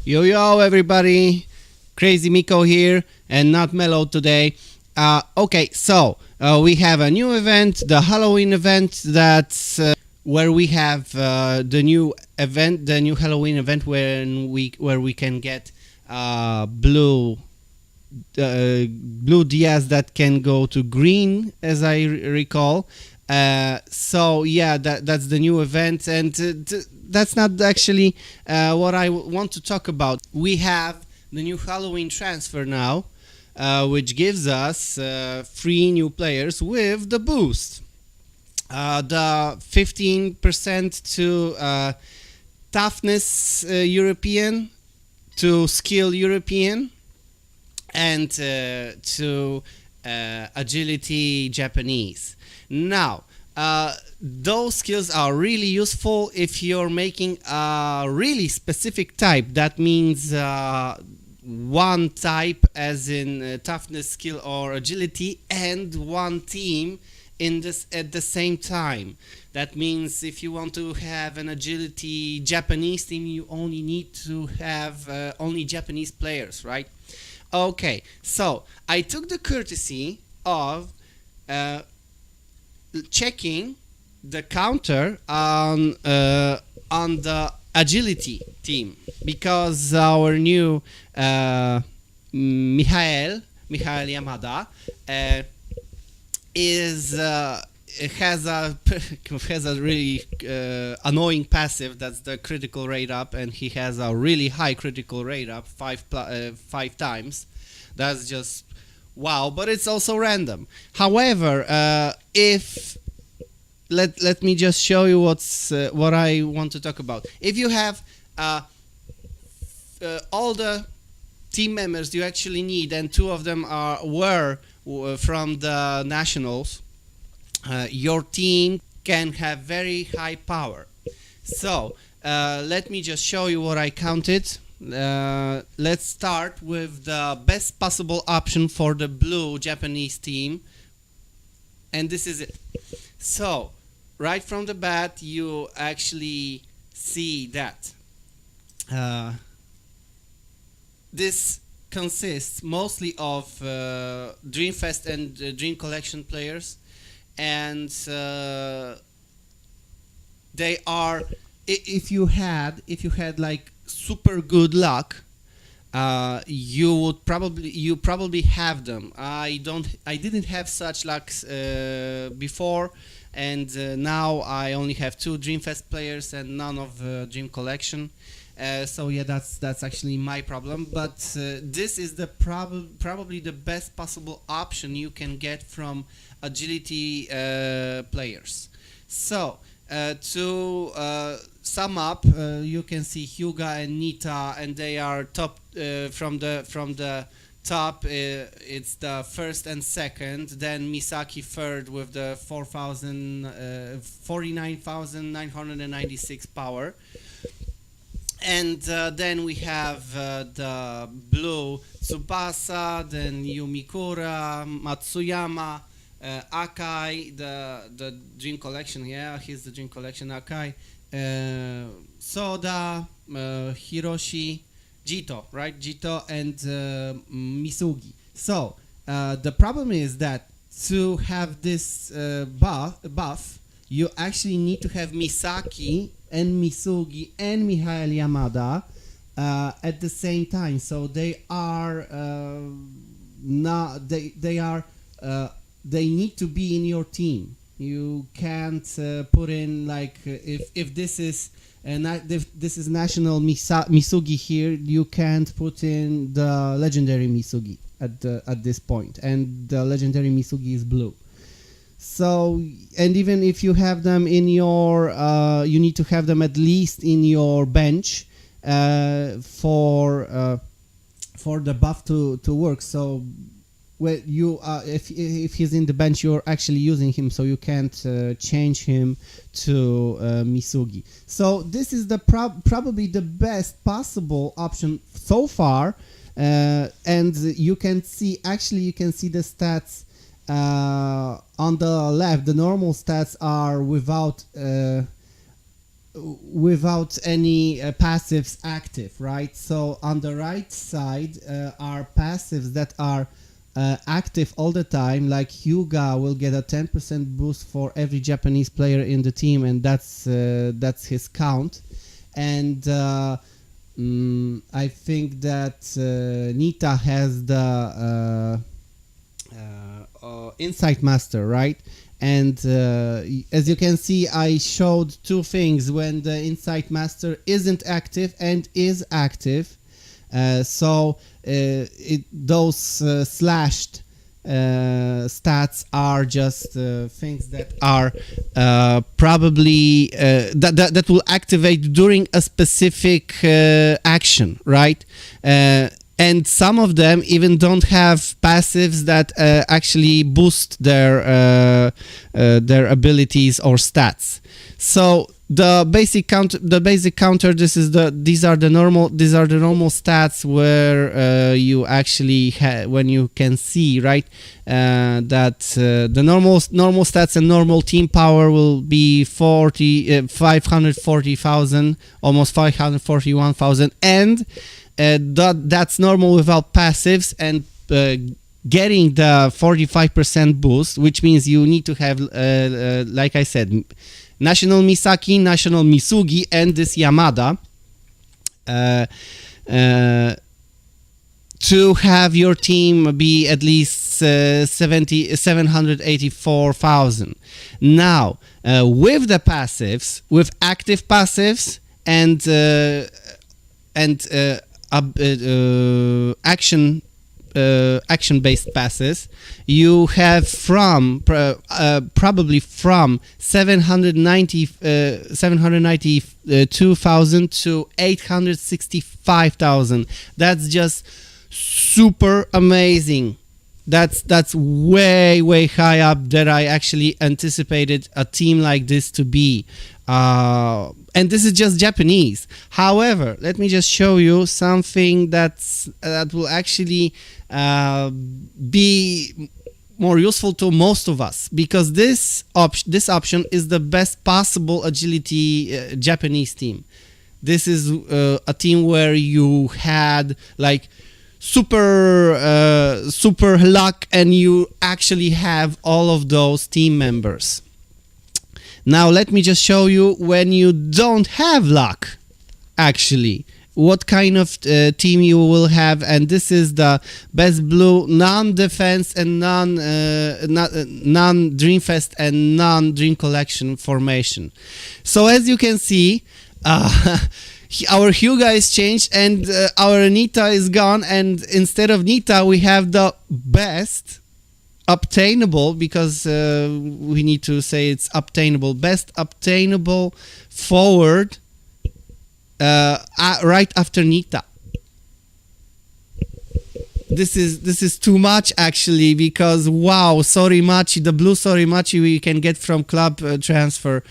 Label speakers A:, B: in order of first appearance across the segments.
A: Yo yo everybody, Crazy Miko here and not Mellow today. Okay, so we have a new event, the Halloween event. That's where we have the new event, the new Halloween event, where we can get blue dias that can go to green, as I recall. So yeah, that's the new event, and that's not actually what I want to talk about. We have the new Halloween transfer now, which gives us 3 new players with the boost. The 15% to toughness European, to skill European, and to agility Japanese. Now, those skills are really useful if you're making a really specific type. That means one type, as in toughness, skill, or agility, and one team in this at the same time. That means if you want to have an agility Japanese team, you only need to have only Japanese players, right? Okay, so I took the courtesy of checking the counter on the agility team, because our new Michael Yamada has a really annoying passive. That's the critical rate up, and he has a really high critical rate up, 5 times. That's just wow, but it's also random. However, if let me just show you what I want to talk about. If you have all the team members you actually need, and 2 of them were from the nationals, your team can have very high power. So let me just show you what I counted. Let's start with the best possible option for the blue Japanese team, and this is it. So right from the bat, you actually see that this consists mostly of Dreamfest and Dream Collection players, and they are, if you had like super good luck, you probably have them. I didn't have such luck before, and now I only have 2 Dreamfest players and none of Dream Collection. So yeah, that's actually my problem. But this is the probably the best possible option you can get from agility players. So to sum up, you can see Hyuga and Nita, and they are top from the top. It's the first and second. Then Misaki third with the 49,996 power. And then we have the blue Tsubasa, then Yumikura, Matsuyama, Akai, the Dream Collection. Yeah, he's the Dream Collection. Akai, Soda, Hiroshi, Jito, right? Jito and Misugi. So the problem is that to have this buff, you actually need to have Misaki and Misugi and Michael Yamada at the same time. So they are they need to be in your team. You can't put in, like, if this is this is national Misugi here, you can't put in the legendary Misugi at this point, and the legendary Misugi is blue. So, and even if you have them in your, you need to have them at least in your bench for the buff to work. So, well, you if he's in the bench, you're actually using him, so you can't change him to Misugi. So this is the probably the best possible option so far, and you can see the stats. On the left, the normal stats are without without any passives active, right? So on the right side are passives that are active all the time, like Hyuga will get a 10% boost for every Japanese player in the team, and that's his count. And I think that Nita has the Insight Master, right? And as you can see, I showed two things when the Insight Master isn't active and is active. Those slashed stats are just things that are probably that will activate during a specific action, right? And some of them even don't have passives that actually boost their abilities or stats. So the basic counter, these are the normal stats where you actually when you can see, right, that the normal stats and normal team power will be 540,000, almost 541,000, and that's normal without passives, and getting the 45% boost, which means you need to have like I said, National Misaki, National Misugi, and this Yamada to have your team be at least 784,000. Now, with the passives, with active passives and action-based passes, you have from probably from 792,000 to 865,000. That's just super amazing. That's way high up that I actually anticipated a team like this to be. And this is just Japanese. However, let me just show you something that will actually be more useful to most of us, because this option is the best possible agility Japanese team. This is a team where you had like super luck, and you actually have all of those team members. Now let me just show you when you don't have luck, actually, what kind of team you will have. And this is the best blue non-defense and non-Dreamfest and non-Dream Collection formation. So as you can see, our Hyuga is changed and our Nita is gone, and instead of Nita we have the best obtainable, because we need to say it's obtainable, best obtainable forward right after Nita. This is too much actually, because wow, Sorimachi, the blue Sorimachi we can get from KLAB transfer.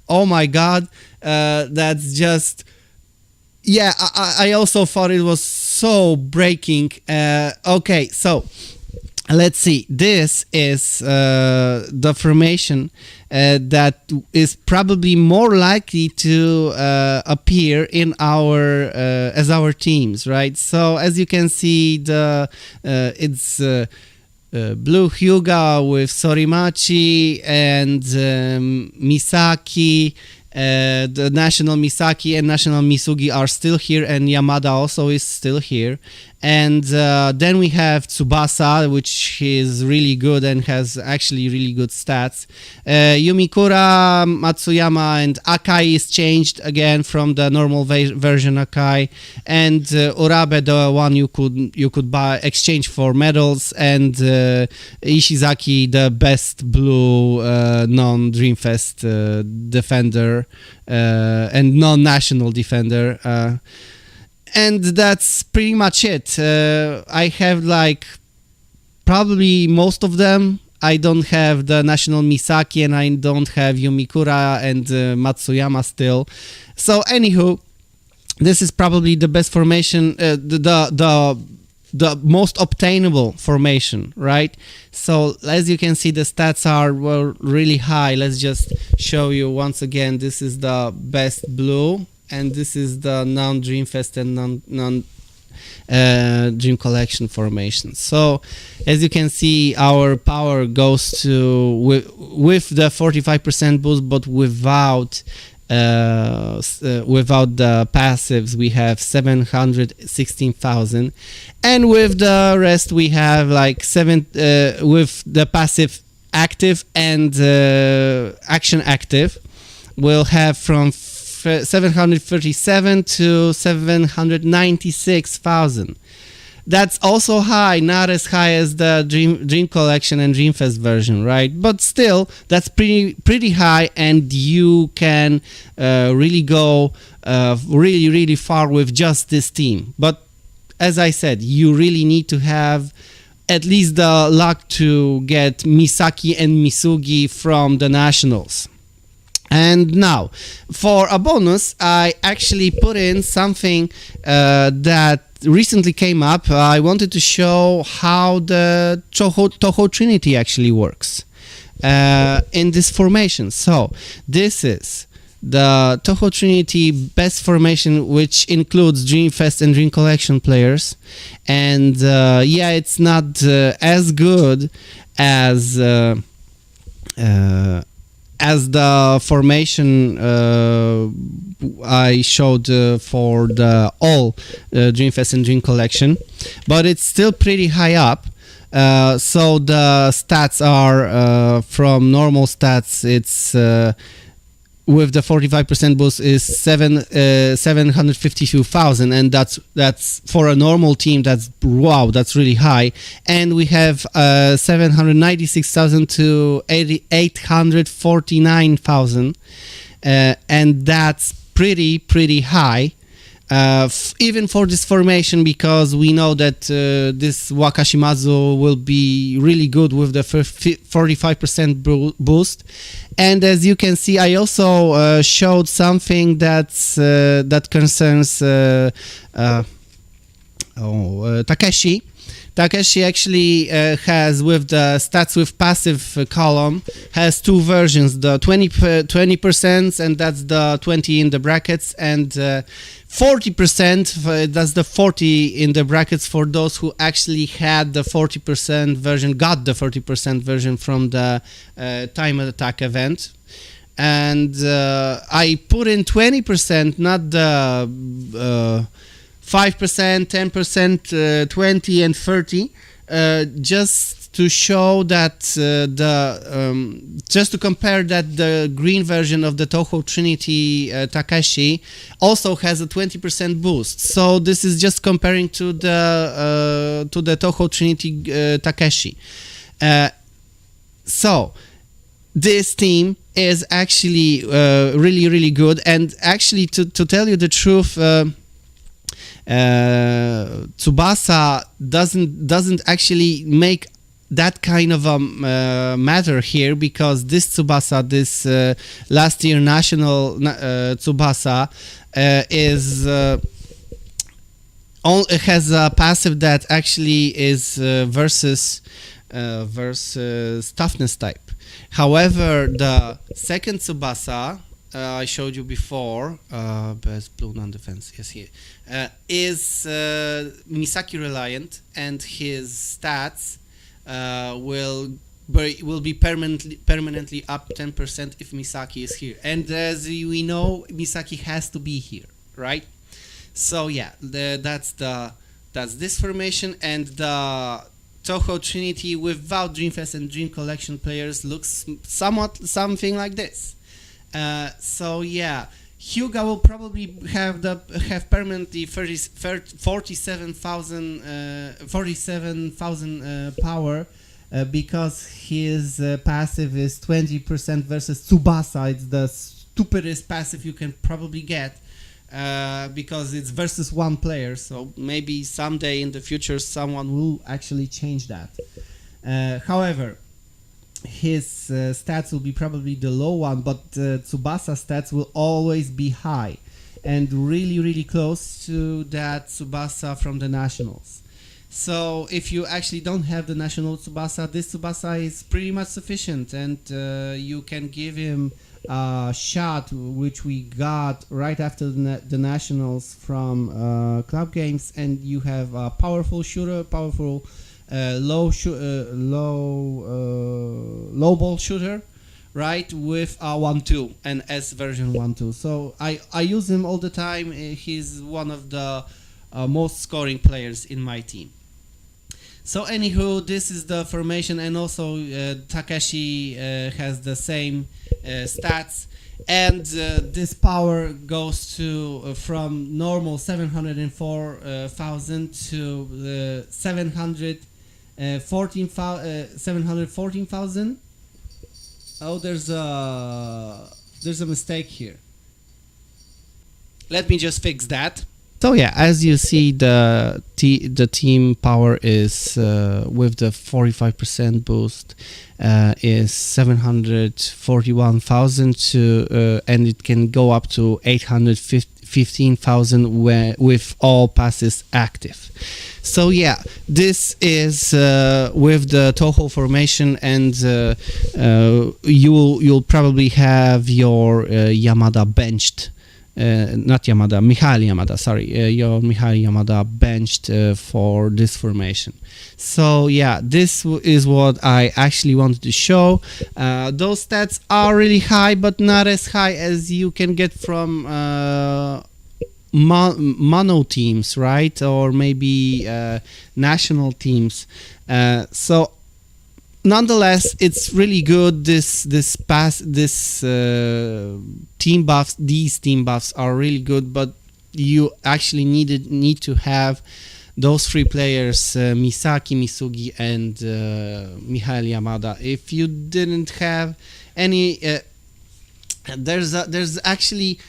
A: Oh my god, that's just, yeah, I also thought it was so breaking. Okay, so let's see. This is the formation that is probably more likely to appear in our as our teams, right? So as you can see, it's blue Hyuga with Sorimachi and Misaki. The National Misaki and National Misugi are still here, and Yamada also is still here. And then we have Tsubasa, which is really good and has actually really good stats. Yumikura, Matsuyama, and Akai is changed again from the normal version Akai. And Urabe, the one you could buy, exchange for medals. And Ishizaki, the best blue non-Dreamfest defender and non-national defender. And that's pretty much it. I have like probably most of them. I don't have the National Misaki, and I don't have Yumikura and Matsuyama still. So anywho, this is probably the best formation, the the most obtainable formation, right? So as you can see, the stats are really high. Let's just show you once again. This is the best blue, and this is the non-Dreamfest and non Dream Collection formation. So as you can see, our power goes to with the 45% boost, but without the passives we have 716,000, and with the rest we have like with the passive active and action active, we'll have from 737 to 796,000. That's also high, not as high as the Dream Collection and Dreamfest version, right? But still, that's pretty high, and you can really go really far with just this team. But as I said, you really need to have at least the luck to get Misaki and Misugi from the nationals. And now, for a bonus, I actually put in something that recently came up. I wanted to show how the Toho Trinity actually works in this formation. So this is the Toho Trinity best formation, which includes Dreamfest and Dream Collection players. And yeah, it's not as good as the formation I showed for the all Dreamfest and Dream Collection, but it's still pretty high up. So the stats are from normal stats. It's with the 45% boost is 752,000, and that's for a normal team. That's wow, that's really high. And we have 796,000 to 849,000, and that's pretty high. Even for this formation, because we know that this Wakashimazu will be really good with the 45% boost. And as you can see, I also showed something that concerns Takeshi. Takeshi actually has, with the stats with passive column, has two versions, the 20%, and that's the 20 in the brackets, and 40%, that's the 40 in the brackets for those who actually had the 40% version, got the 40% version from the time attack event. And I put in 20%, not the 5%, 10%, 20 and 30, just to show that just to compare that the green version of the Toho Trinity Takeshi also has a 20% boost. So this is just comparing to the Toho Trinity Takeshi. So this team is actually really good, and actually to tell you the truth, Tsubasa doesn't actually make that kind of a matter here, because this Tsubasa, this last year national Tsubasa, has a passive that actually is versus toughness type. However, the second Tsubasa I showed you before, best blue non-defense, yes, here, is Misaki reliant, and his stats will be permanently up 10% if Misaki is here. And as we know, Misaki has to be here, right? So yeah, that's this formation, and the Toho Trinity without Dreamfest and Dream Collection players looks something like this. So yeah, Hyuga will probably have permanently 47,000 power, because his passive is 20% versus Tsubasa. It's the stupidest passive you can probably get, because it's versus one player. So maybe someday in the future someone will actually change that. However, his stats will be probably the low one, but Tsubasa stats will always be high and really close to that Tsubasa from the nationals. So if you actually don't have the national Tsubasa, this Tsubasa is pretty much sufficient, and you can give him a shot, which we got right after the nationals from KLAB games, and you have a powerful shooter, powerful low ball shooter, right, with a 1-2 and S version 1-2. So I use him all the time. He's one of the most scoring players in my team. So anywho, this is the formation, and also Takeshi has the same stats, and this power goes to from normal 704,000 to 714,000. Oh, there's a mistake here. Let me just fix that. So yeah, as you see, the team power is with the 45% boost is 741,000 to and it can go up to 815,000 with all passes active. So yeah, this is with the Toho formation, and you'll probably have your Yamada benched. Not Yamada, Mihail Yamada, sorry, your Mihail Yamada benched for this formation. So yeah, this is what I actually wanted to show. Those stats are really high, but not as high as you can get from mono teams, right? Or maybe national teams. So nonetheless, it's really good. These team buffs are really good, but you actually need to have those three players, Misaki, Misugi, and Mihail Yamada. If you didn't have any, there's actually,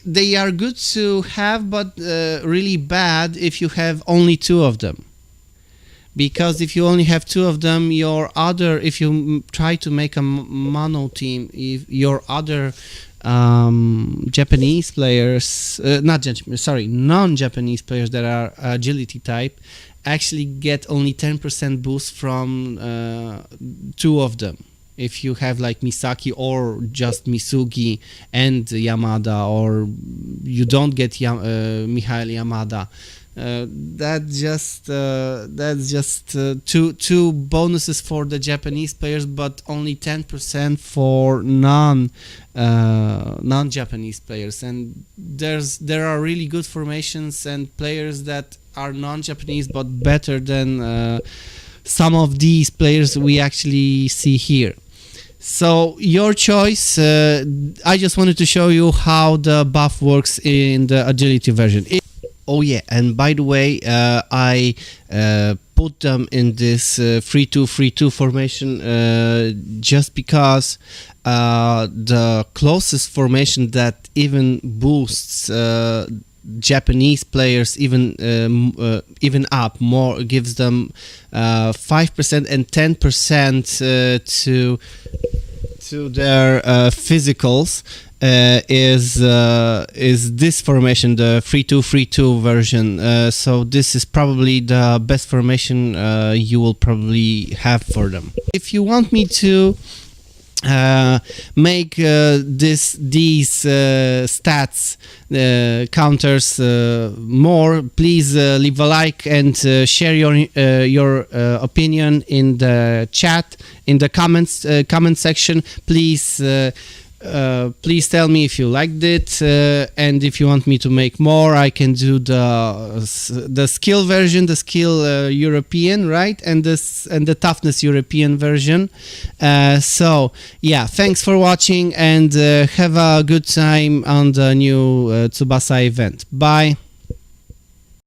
A: they are good to have, but really bad if you have only two of them. Because if you only have two of them, if you try to make a mono team, if your other Japanese players, non-Japanese players that are agility type, actually get only 10% boost from two of them. If you have like Misaki or just Misugi and Yamada, or you don't get Mihail Yamada, that's just two bonuses for the Japanese players, but only 10% for non-Japanese players. And there are really good formations and players that are non-Japanese but better than some of these players we actually see here. So your choice. I just wanted to show you how the buff works in the agility version. Oh yeah, and by the way, I put them in this 3-2-3-2 formation just because the closest formation that even boosts Japanese players even up more, gives them 5% and 10% to their physicals. Is this formation, the 3-2-3-2 version. So this is probably the best formation you will probably have for them. If you want me to make these stats counters more, please leave a like and share your opinion in the chat, in the comment section. Please tell me if you liked it, and if you want me to make more, I can do the skill version, the skill European, right, and the toughness European version. So yeah, thanks for watching, and have a good time on the new Tsubasa event. Bye.